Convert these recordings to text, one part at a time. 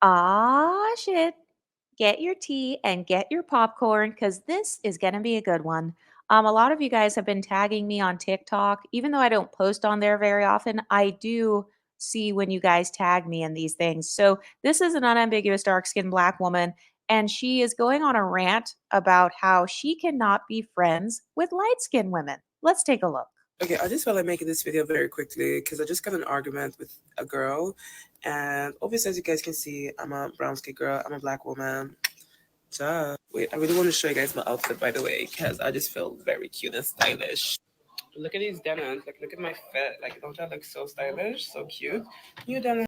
Ah, shit. Get your tea and get your popcorn because this is going to be a good one. A lot of you guys have been tagging me on TikTok. Even though I don't post on there very often, I do see when you guys tag me in these things. So, this is an unambiguous dark skinned Black woman, and she is going on a rant about how she cannot be friends with light skinned women. Let's take a look. Okay, I just felt like making this video very quickly because I just got an argument with a girl, and obviously, as you guys can see, I'm a brown skin girl, I'm a black woman. Duh. Wait, I really want to show you guys my outfit, by the way, because I just feel very cute and stylish. Look at these denims, like look at my fit, like don't I look so stylish, so cute? New denim.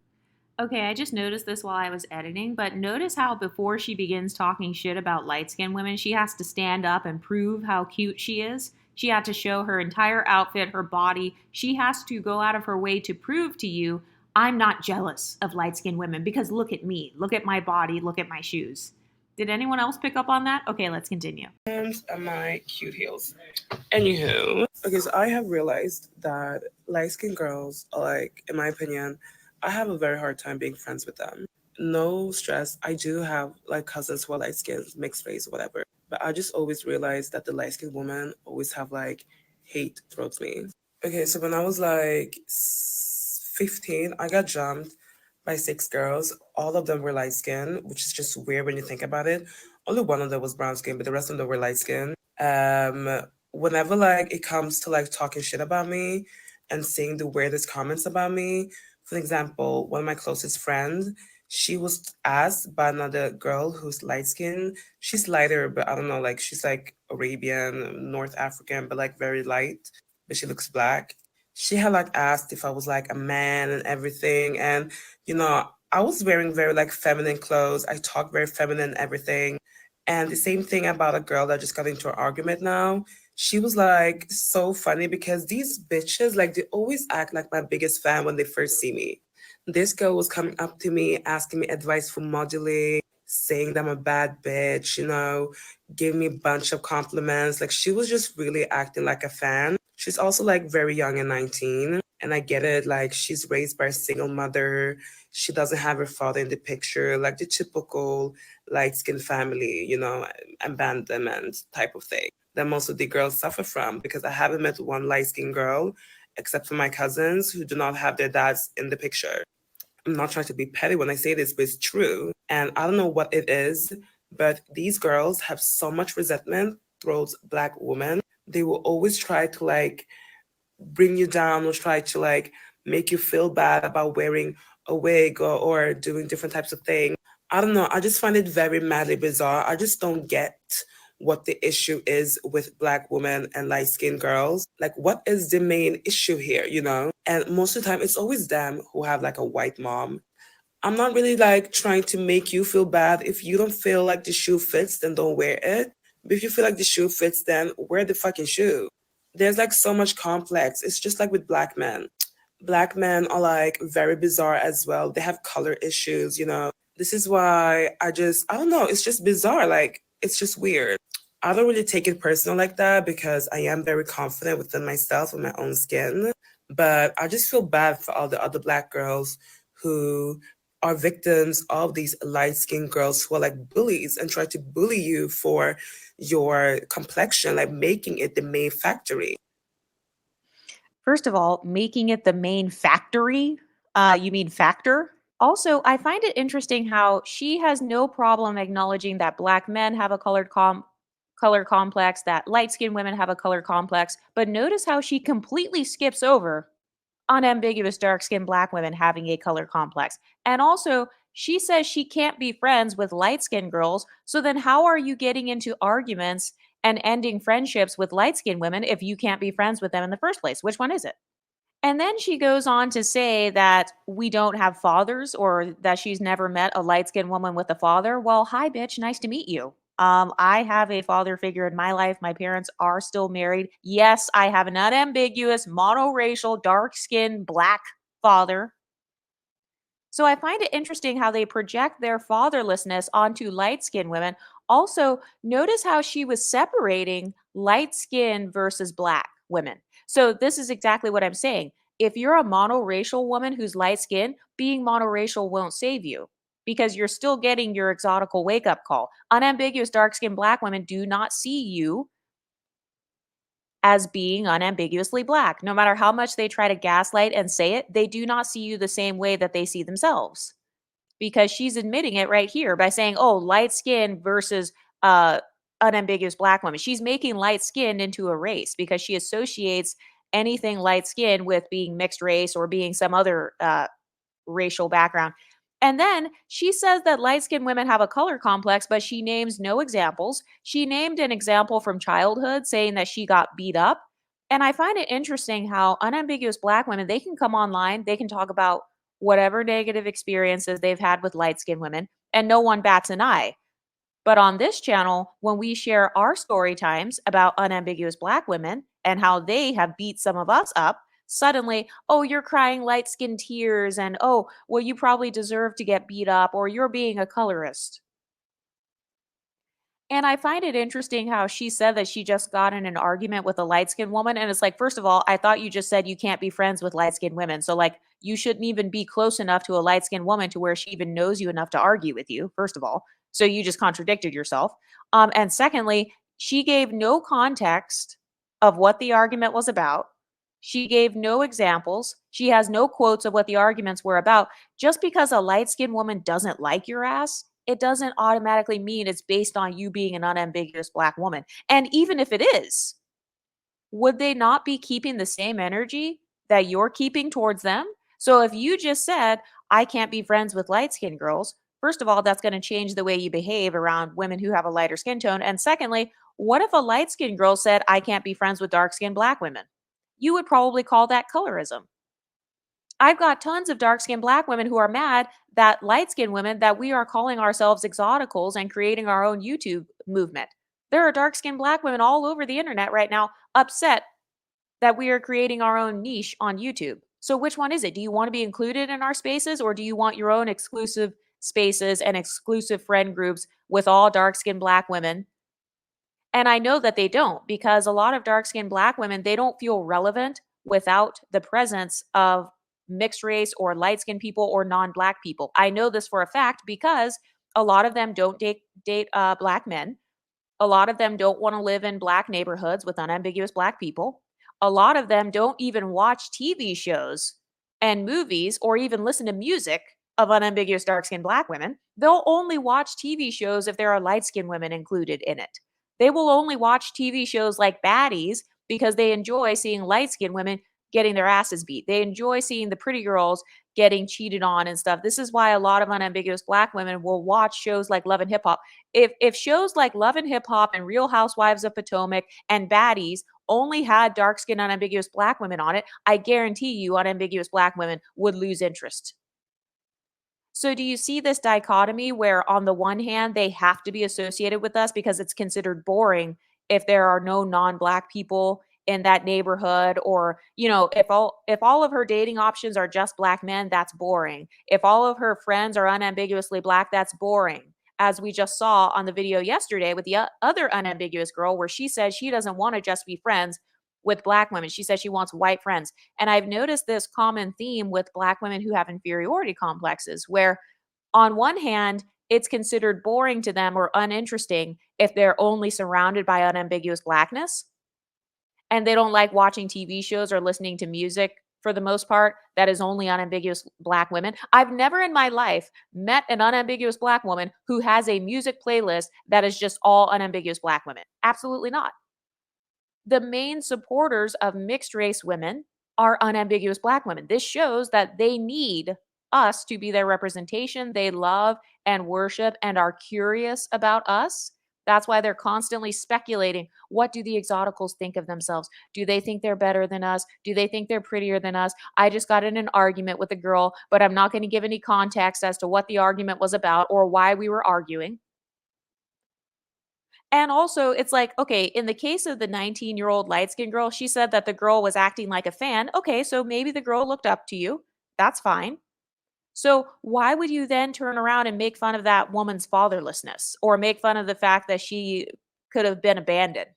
Okay, I just noticed this while I was editing, but notice how before she begins talking shit about light skinned women, she has to stand up and prove how cute she is. She had to show her entire outfit, her body. She has to go out of her way to prove to you, I'm not jealous of light skinned women because look at me, look at my body, look at my shoes. Did anyone else pick up on that? Okay, let's continue. And my cute heels. Anywho, okay, so I have realized that light skinned girls, are like, in my opinion, I have a very hard time being friends with them. No stress. I do have like cousins who are light skinned, mixed race, whatever. But I just always realize that the light skinned women always have like hate towards me. Okay, so when I was like 15, I got jumped by six girls. All of them were light skinned, which is just weird when you think about it. Only one of them was brown skin, but the rest of them were light skinned. Whenever like it comes to like talking shit about me and saying the weirdest comments about me, for example, one of my closest friends, she was asked by another girl who's light skinned. She's lighter, but I don't know, like she's like Arabian, North African, but like very light, but she looks black. She had like asked if I was like a man and everything. And, you know, I was wearing very like feminine clothes. I talk very feminine and everything. And the same thing about a girl that just got into an argument now. She was like so funny because these bitches, like, they always act like my biggest fan when they first see me. This girl was coming up to me, asking me advice for modeling, saying that I'm a bad bitch, you know, giving me a bunch of compliments. Like, she was just really acting like a fan. She's also like very young and 19. And I get it, like, she's raised by a single mother. She doesn't have her father in the picture, like the typical light skinned family, you know, abandonment type of thing that most of the girls suffer from because I haven't met one light skinned girl except for my cousins who do not have their dads in the picture. I'm not trying to be petty when I say this, but it's true. And I don't know what it is, but these girls have so much resentment towards black women. They will always try to like bring you down or try to like make you feel bad about wearing a wig or doing different types of things. I don't know. I just find it very madly bizarre. I just don't get what the issue is with black women and light skinned girls. Like, what is the main issue here, you know? And most of the time, it's always them who have like a white mom. I'm not really like trying to make you feel bad. If you don't feel like the shoe fits, then don't wear it. But if you feel like the shoe fits, then wear the fucking shoe. There's like so much complex. It's just like with black men. Black men are like very bizarre as well. They have color issues, you know. This is why I don't know, it's just bizarre. Like, it's just weird. I don't really take it personal like that because I am very confident within myself and my own skin. But I just feel bad for all the other black girls who are victims of these light skinned girls who are like bullies and try to bully you for your complexion, like making it the main factory. First of all, making it the main factory, you mean factor? Also, I find it interesting how she has no problem acknowledging that black men have a color complex, that light-skinned women have a color complex, but notice how she completely skips over unambiguous dark-skinned black women having a color complex. And also, she says she can't be friends with light-skinned girls, so then how are you getting into arguments and ending friendships with light-skinned women if you can't be friends with them in the first place? Which one is it? And then she goes on to say that we don't have fathers or that she's never met a light skinned woman with a father. Well, hi, bitch. Nice to meet you. I have a father figure in my life. My parents are still married. Yes, I have an unambiguous, monoracial, dark skinned, black father. So I find it interesting how they project their fatherlessness onto light skinned women. Also, notice how she was separating light skinned versus black women. So this is exactly what I'm saying. If you're a monoracial woman who's light skinned, being monoracial won't save you because you're still getting your exotical wake up call. Unambiguous dark skinned Black women do not see you as being unambiguously Black. No matter how much they try to gaslight and say it, they do not see you the same way that they see themselves, because she's admitting it right here by saying, oh, light skin versus uh, unambiguous Black women. She's making light skin into a race because she associates anything light skin with being mixed race or being some other racial background. And then she says that light skinned women have a color complex, but she names no examples. She named an example from childhood saying that she got beat up. And I find it interesting how unambiguous Black women, they can come online, they can talk about whatever negative experiences they've had with light skinned women, and no one bats an eye. But on this channel, when we share our story times about unambiguous Black women and how they have beat some of us up, suddenly, oh, you're crying light skinned tears, and oh, well, you probably deserve to get beat up, or you're being a colorist. And I find it interesting how she said that she just got in an argument with a light skinned woman. And it's like, first of all, I thought you just said you can't be friends with light skinned women. So, like, you shouldn't even be close enough to a light skinned woman to where she even knows you enough to argue with you, first of all. So, you just contradicted yourself. And secondly, she gave no context of what the argument was about. She gave no examples. She has no quotes of what the arguments were about. Just because a light skinned woman doesn't like your ass, it doesn't automatically mean it's based on you being an unambiguous Black woman. And even if it is, would they not be keeping the same energy that you're keeping towards them? So if you just said, I can't be friends with light skinned girls, first of all, that's going to change the way you behave around women who have a lighter skin tone. And secondly, what if a light skinned girl said, I can't be friends with dark skinned Black women? You would probably call that colorism. I've got tons of dark skinned Black women who are mad that light skinned women, that we are calling ourselves Exoticals and creating our own YouTube movement. There are dark skinned Black women all over the internet right now upset that we are creating our own niche on YouTube. So, which one is it? Do you want to be included in our spaces, or do you want your own exclusive spaces and exclusive friend groups with all dark skinned Black women? And I know that they don't, because a lot of dark skinned Black women, they don't feel relevant without the presence of mixed race or light skinned people or non Black people. I know this for a fact because a lot of them don't date Black men. A lot of them don't want to live in Black neighborhoods with unambiguous Black people. A lot of them don't even watch TV shows and movies or even listen to music of unambiguous dark skinned Black women. They'll only watch TV shows if there are light skinned women included in it. They will only watch TV shows like Baddies because they enjoy seeing light skinned women getting their asses beat. They enjoy seeing the pretty girls getting cheated on and stuff. This is why a lot of unambiguous Black women will watch shows like Love and Hip Hop. If shows like Love and Hip Hop and Real Housewives of Potomac and Baddies only had dark skinned unambiguous Black women on it, I guarantee you unambiguous Black women would lose interest. So do you see this dichotomy where on the one hand they have to be associated with us because it's considered boring if there are no non-Black people in that neighborhood, or if all of her dating options are just Black men, that's boring. If all of her friends are unambiguously Black, that's boring. As we just saw on the video yesterday with the other unambiguous girl, where she says she doesn't want to just be friends with Black women. She says she wants white friends. And I've noticed this common theme with Black women who have inferiority complexes, where on one hand, it's considered boring to them or uninteresting if they're only surrounded by unambiguous Blackness, and they don't like watching TV shows or listening to music for the most part that is only unambiguous Black women. I've never in my life met an unambiguous Black woman who has a music playlist that is just all unambiguous Black women. Absolutely not. The main supporters of mixed race women are unambiguous Black women. This shows that they need us to be their representation. They love and worship and are curious about us. That's why they're constantly speculating. What do the Exoticals think of themselves? Do they think they're better than us? Do they think they're prettier than us? I just got in an argument with a girl, but I'm not going to give any context as to what the argument was about or why we were arguing. And also, it's like, okay, in the case of the 19-year-old light skinned girl, she said that the girl was acting like a fan. Okay, so maybe the girl looked up to you. That's fine. So, why would you then turn around and make fun of that woman's fatherlessness or make fun of the fact that she could have been abandoned?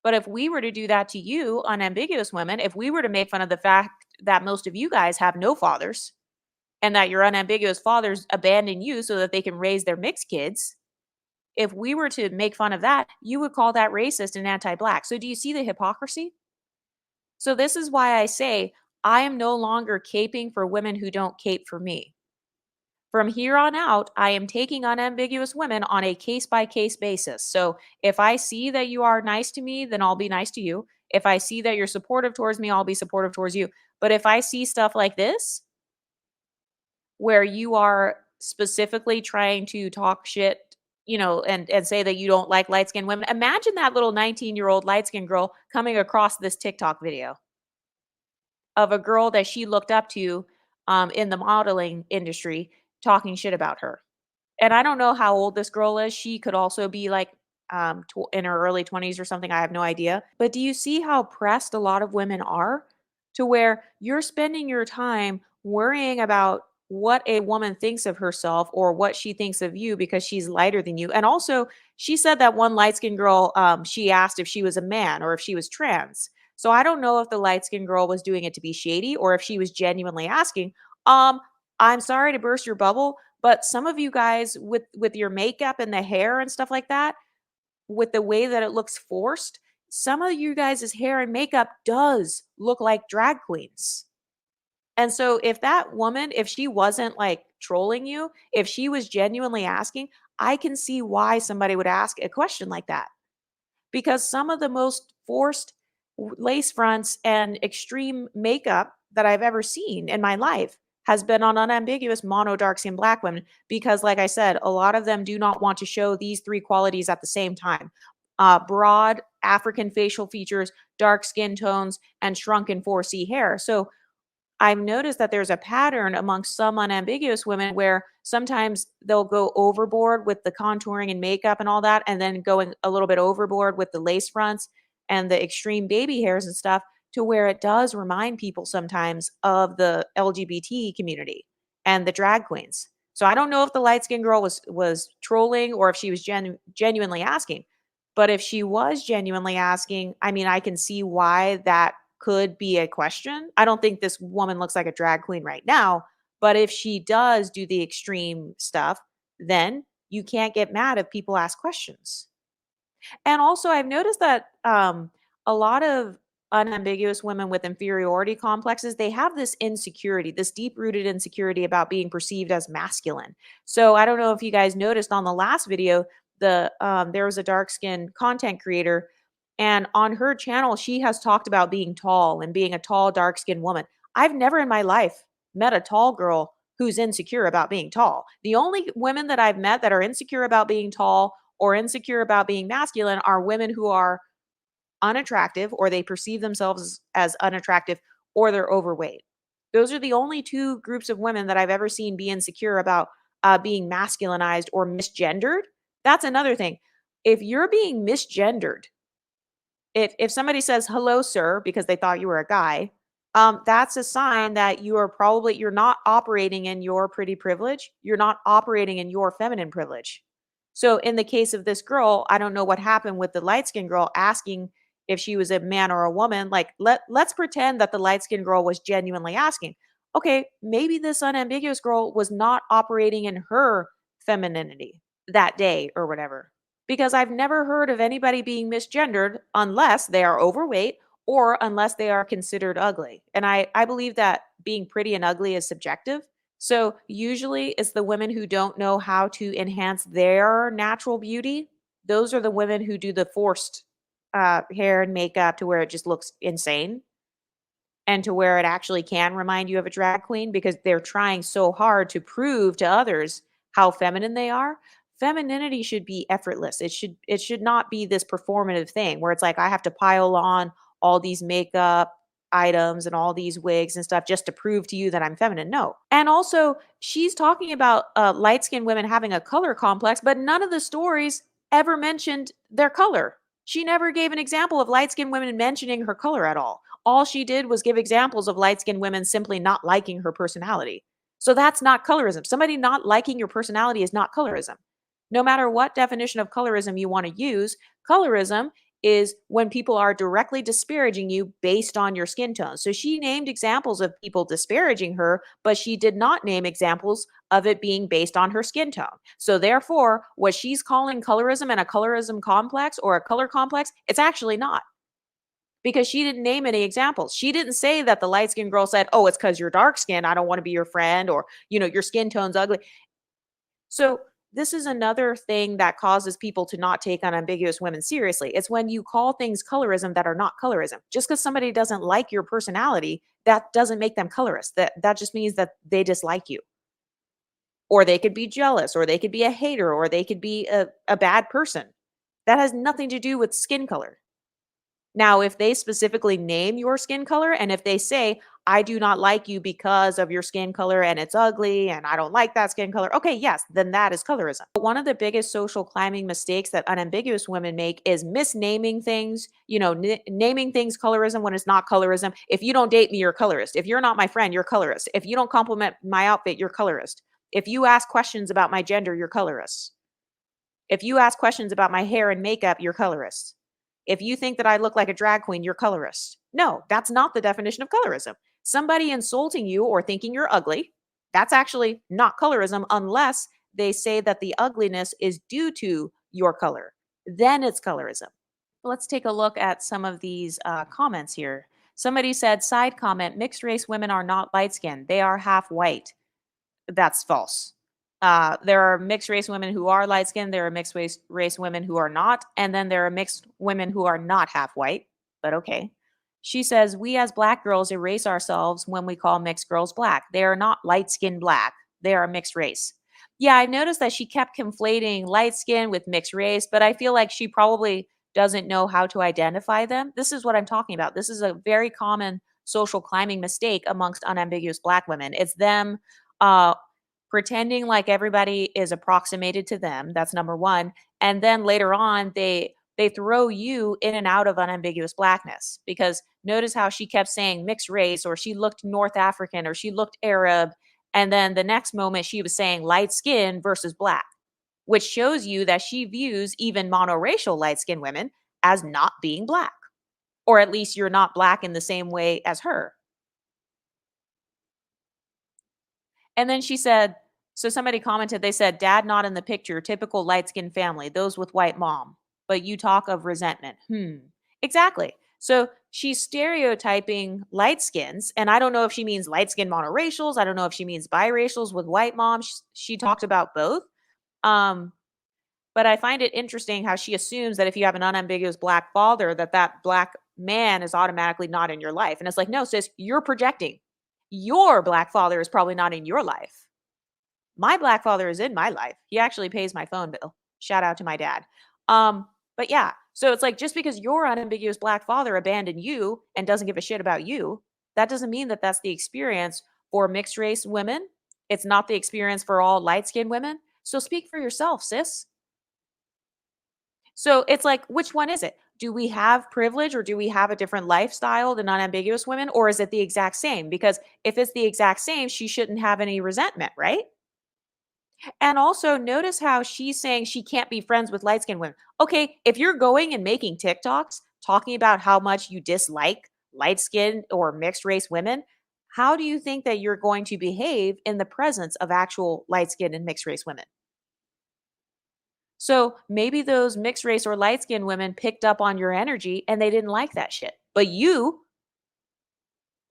But if we were to do that to you, unambiguous women, if we were to make fun of the fact that most of you guys have no fathers, and that your unambiguous fathers abandon you so that they can raise their mixed kids, if we were to make fun of that, you would call that racist and anti-black. So do you see the hypocrisy? So this is why I say I am no longer caping for women who don't cape for me. From here on out, I am taking unambiguous women on a case by case basis. So if I see that you are nice to me, then I'll be nice to you. If I see that you're supportive towards me, I'll be supportive towards you. But if I see stuff like this, where you are specifically trying to talk shit, and say that you don't like light skinned women, imagine that little 19-year-old light skinned girl coming across this TikTok video of a girl that she looked up to in the modeling industry talking shit about her. And I don't know how old this girl is. She could also be like in her early 20s or something. I have no idea. But do you see how pressed a lot of women are to where you're spending your time worrying about what a woman thinks of herself or what she thinks of you because she's lighter than you? And also, she said that one light skinned girl, she asked if she was a man or if she was trans. So I don't know if the light skinned girl was doing it to be shady or if she was genuinely asking. Um, I'm sorry to burst your bubble, but some of you guys with your makeup and the hair and stuff like that, with the way that it looks forced, some of you guys' hair and makeup does look like drag queens. And so if that woman, if she wasn't like trolling you, if she was genuinely asking, I can see why somebody would ask a question like that, because some of the most forced lace fronts and extreme makeup that I've ever seen in my life has been on unambiguous mono dark skin black women, because like I said, a lot of them do not want to show these three qualities at the same time: broad African facial features, dark skin tones, and shrunken 4C hair. So I've noticed that there's a pattern amongst some unambiguous women where sometimes they'll go overboard with the contouring and makeup and all that, and then going a little bit overboard with the lace fronts and the extreme baby hairs and stuff, to where it does remind people sometimes of the LGBT community and the drag queens. So I don't know if the light skinned girl was trolling or if she was genuinely asking. But if she was genuinely asking, I mean, I can see why that could be a question. I don't think this woman looks like a drag queen right now, but if she does do the extreme stuff, then you can't get mad if people ask questions. And also, I've noticed that a lot of unambiguous women with inferiority complexes, they have this insecurity, this deep-rooted insecurity about being perceived as masculine. So I don't know if you guys noticed on the last video, there was a dark-skinned content creator, and on her channel, she has talked about being tall and being a tall, dark-skinned woman. I've never in my life met a tall girl who's insecure about being tall. The only women that I've met that are insecure about being tall or insecure about being masculine are women who are unattractive, or they perceive themselves as unattractive, or they're overweight. Those are the only two groups of women that I've ever seen be insecure about being masculinized or misgendered. That's another thing. If you're being misgendered, if somebody says hello sir because they thought you were a guy, that's a sign that you're not operating in your pretty privilege, you're not operating in your feminine privilege. So in the case of this girl, I don't know what happened with the light skinned girl asking if she was a man or a woman. Like, let's pretend that the light skinned girl was genuinely asking. Okay, maybe this unambiguous girl was not operating in her femininity that day or whatever, because I've never heard of anybody being misgendered unless they are overweight or unless they are considered ugly. And I believe that being pretty and ugly is subjective. So usually it's the women who don't know how to enhance their natural beauty. Those are the women who do the forced hair and makeup to where it just looks insane, and to where it actually can remind you of a drag queen because they're trying so hard to prove to others how feminine they are. Femininity should be effortless. It should not be this performative thing where it's like I have to pile on all these makeup items and all these wigs and stuff just to prove to you that I'm feminine. No. And also, she's talking about light-skinned women having a color complex, but none of the stories ever mentioned their color. She never gave an example of light-skinned women mentioning her color at all she did was give examples of light skinned women simply not liking her personality. So that's not colorism. Somebody not liking your personality is not colorism. No matter what definition of colorism you want to use, colorism is when people are directly disparaging you based on your skin tone. So she named examples of people disparaging her, but she did not name examples of it being based on her skin tone. So therefore, what she's calling colorism and a colorism complex or a color complex, it's actually not, because she didn't name any examples. She didn't say that the light skinned girl said, "Oh, it's because you're dark skinned. I don't want to be your friend," or, your skin tone's ugly. So this is another thing that causes people to not take unambiguous women seriously. It's when you call things colorism that are not colorism. Just because somebody doesn't like your personality, that doesn't make them colorist. That just means that they dislike you. Or they could be jealous, or they could be a hater, or they could be a bad person. That has nothing to do with skin color. Now, if they specifically name your skin color and if they say, "I do not like you because of your skin color and it's ugly and I don't like that skin color," okay, yes, then that is colorism. But one of the biggest social climbing mistakes that unambiguous women make is misnaming things, naming things colorism when it's not colorism. If you don't date me, you're colorist. If you're not my friend, you're colorist. If you don't compliment my outfit, you're colorist. If you ask questions about my gender, you're colorist. If you ask questions about my hair and makeup, you're colorist. If you think that I look like a drag queen, you're colorist. No, that's not the definition of colorism. Somebody insulting you or thinking you're ugly, that's actually not colorism unless they say that the ugliness is due to your color. Then it's colorism. Let's take a look at some of these comments here. Somebody said, side comment, mixed race women are not light skinned, they are half white. That's false. There are mixed race women who are light skinned. There are mixed race women who are not. And then there are mixed women who are not half white. But okay. She says, we as black girls erase ourselves when we call mixed girls black. They are not light skinned black. They are mixed race. Yeah, I noticed that she kept conflating light skin with mixed race, but I feel like she probably doesn't know how to identify them. This is what I'm talking about. This is a very common social climbing mistake amongst unambiguous black women. It's them uh, pretending like everybody is approximated to them. That's number one. And then later on, they throw you in and out of unambiguous blackness, because notice how she kept saying mixed race, or she looked North African, or she looked Arab, and then the next moment she was saying light skin versus black, which shows you that she views even monoracial light skinned women as not being black, or at least you're not black in the same way as her. And then she said, so somebody commented, they said, dad not in the picture, typical light skinned family, those with white mom. But you talk of resentment. Exactly. So she's stereotyping light skins. And I don't know if she means light skinned monoracials. I don't know if she means biracials with white moms. She talked about both. Um, but I find it interesting how she assumes that if you have an unambiguous black father, that black man is automatically not in your life. And it's like, no, sis, you're projecting. Your black father is probably not in your life. My black father is in my life. He actually pays my phone bill. Shout out to my dad. But yeah, so it's like, just because your unambiguous black father abandoned you and doesn't give a shit about you, that doesn't mean that that's the experience for mixed race women. It's not the experience for all light skinned women. So speak for yourself, sis. So it's like, which one is it? Do we have privilege, or do we have a different lifestyle than unambiguous women? Or is it the exact same? Because if it's the exact same, she shouldn't have any resentment, right? And also notice how she's saying she can't be friends with light skinned women. Okay, if you're going and making TikToks talking about how much you dislike light skinned or mixed race women, how do you think that you're going to behave in the presence of actual light skinned and mixed race women? So maybe those mixed race or light skinned women picked up on your energy and they didn't like that shit. But you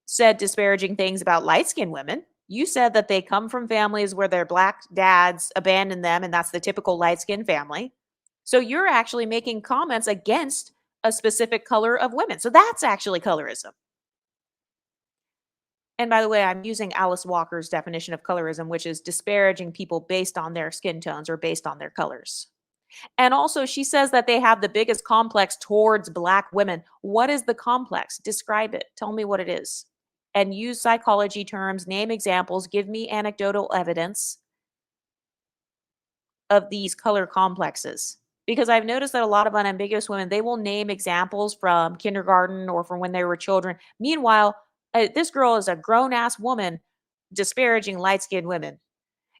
said disparaging things about light skinned women. You said that they come from families where their black dads abandoned them, and that's the typical light skinned family. So you're actually making comments against a specific color of women. So that's actually colorism. And by the way, I'm using Alice Walker's definition of colorism, which is disparaging people based on their skin tones or based on their colors. And also, she says that they have the biggest complex towards black women. What is the complex? Describe it. Tell me what it is. And use psychology terms, name examples, give me anecdotal evidence of these color complexes. Because I've noticed that a lot of unambiguous women, they will name examples from kindergarten or from when they were children. Meanwhile, this girl is a grown ass woman disparaging light skinned women.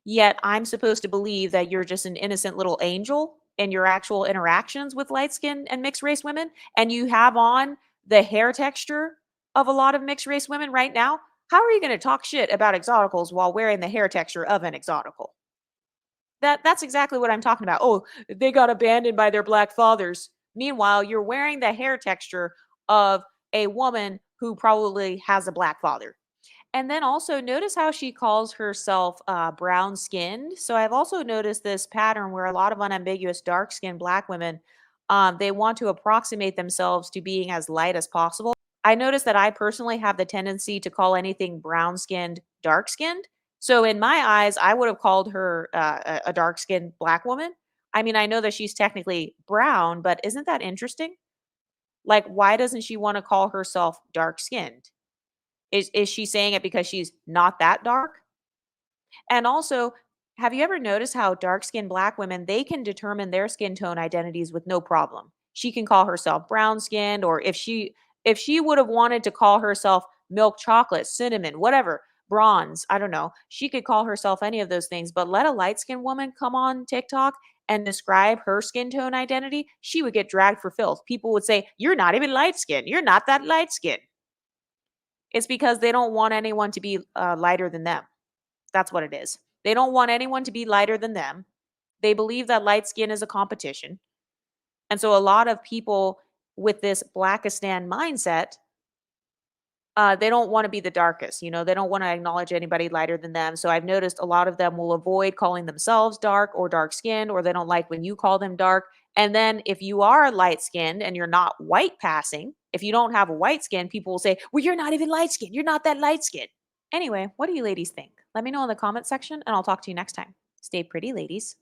Yet I'm supposed to believe that you're just an innocent little angel in your actual interactions with light skin and mixed race women, and you have on the hair texture of a lot of mixed race women right now, how are you going to talk shit about exoticals while wearing the hair texture of an exotical? That's exactly what I'm talking about. Oh, they got abandoned by their black fathers. Meanwhile, you're wearing the hair texture of a woman who probably has a black father. And then also notice how she calls herself brown skinned. So I've also noticed this pattern where a lot of unambiguous dark skinned black women, they want to approximate themselves to being as light as possible. I noticed that I personally have the tendency to call anything brown skinned dark skinned. So in my eyes, I would have called her a dark skinned black woman. I mean, I know that she's technically brown, but isn't that interesting? Like, why doesn't she want to call herself dark skinned? Is she saying it because she's not that dark? And also, have you ever noticed how dark-skinned black women, they can determine their skin tone identities with no problem. She can call herself brown-skinned, or if she would have wanted to call herself milk chocolate, cinnamon, whatever, bronze, I don't know. She could call herself any of those things, but let a light-skinned woman come on TikTok and describe her skin tone identity, she would get dragged for filth. People would say, "You're not even light skinned. You're not that light skinned." It's because they don't want anyone to be lighter than them. That's what it is. They don't want anyone to be lighter than them. They believe that light skin is a competition. And so a lot of people with this Blackistan mindset, they don't want to be the darkest. They don't want to acknowledge anybody lighter than them. So I've noticed a lot of them will avoid calling themselves dark or dark skinned, or they don't like when you call them dark. And then if you are light skinned and you're not white passing, if you don't have a white skin, people will say, "Well, you're not even light skinned. You're not that light skinned." Anyway, what do you ladies think? Let me know in the comment section and I'll talk to you next time. Stay pretty, ladies.